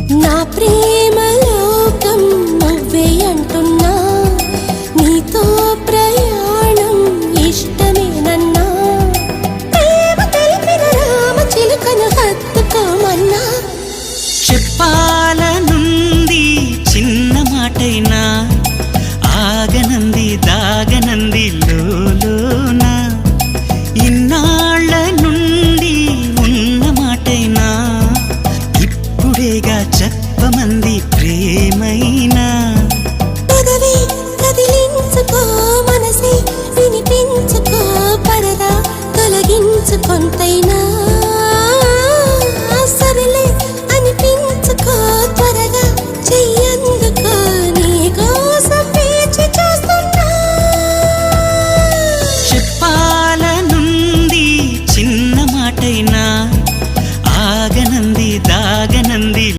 నా ప్రేమ లోకం నువ్వే అంటున్నా, నీతో ప్రయాణం ఇష్టమేనన్నా, ప్రేమ తెలిపిన రామ చిలుకను హత్తుకోమన్నా. చెప్పాలనుంది చిన్న మాటైనా, ఆగనంది దాగనంది లోలోన, ఇన్నాళ్ళ నుండి ఉన్న మాటైనా, ఇప్పుడేగా చెప్పమంది ప్రేమైనా. పెదవి కదిలించుకో, మనసే వినిపించుకో, పరదా తొలగించు కొంతైనా.